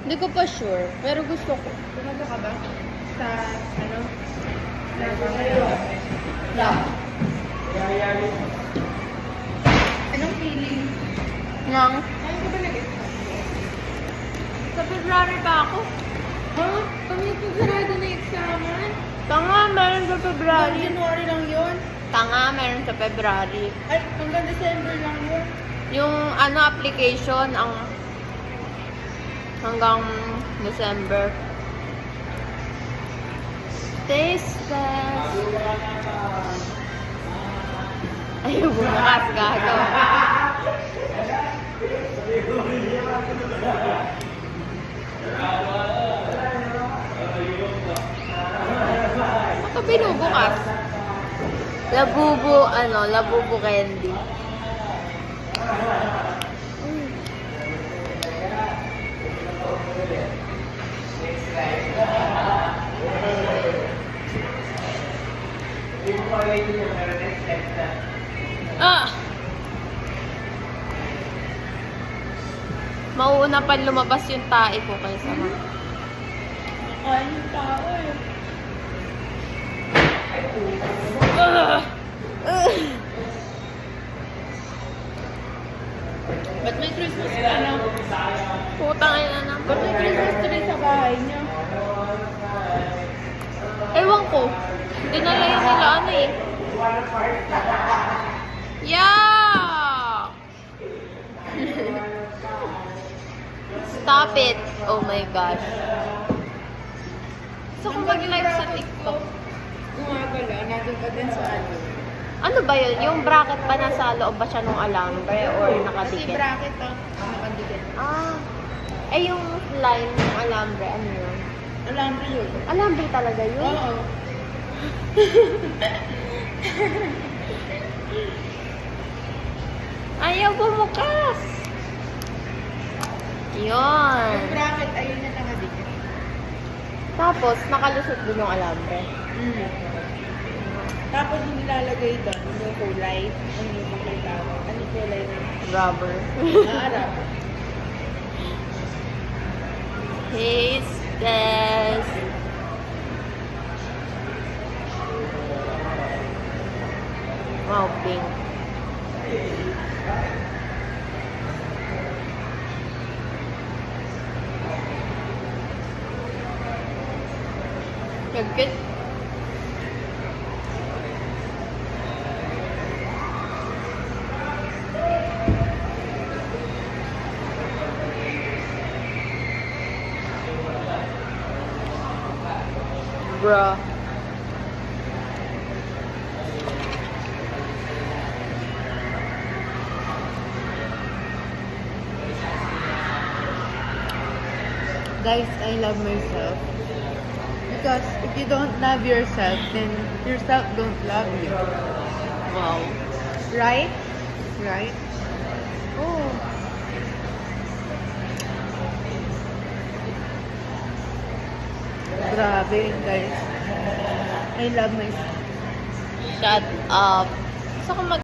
Hindi ko pa sure, pero gusto ko. Pumunta ka ba? Sa, ano? Sa Yeah. Anong feeling? Nang, Ano ka ba nag-exam? sa February pa ako. Ha? Kami kung sarado na examen? Tanga, meron sa Hanggang February. January lang yun? Tanga, meron sa February. Ay, hanggang December lang yun? Yung ano application ang hanggang December. Taste test. Ayaw bumakas, gago. Baka binubukas. Labubu candy. Ah! Mauuna pa lumabas yung tae ko kaysa ma. Kain yung tao eh. Ba't may Christmas ka na? Putang ina na. Ba't may Christmas tree sa bahay niya? Ewan ko. Dinala yun nila ano eh. Yeah! Stop it. Oh my gosh. Gusto ko mag-live sa TikTok. Kung nga pala, nandun ka din sa ano. Ano ba yun? Yung bracket pa nasa loob ba siya nung alambre or Kasi nakadikit? bracket ang nakadikit. Ah. Eh yung line ng alambre, ano yun? Alambre yun. Alambre talaga yun? Oo. Ayaw bumukas. Yung Yun. bracket, ayun na nakadikit. Tapos, nakalusot din yung alambre. Mm. Tapos yung nilalagay doon, yung kulay, ano yung makita mo? Ano yung kulay na? Rubber. Arap. Taste test. Wow, pink. Nagkit. Bruh. Guys, I love myself. Because if you don't love yourself, then yourself don't love you. Wow. Right? Right? Oh. Grabe, guys. I love myself. Shut up. Gusto ko mag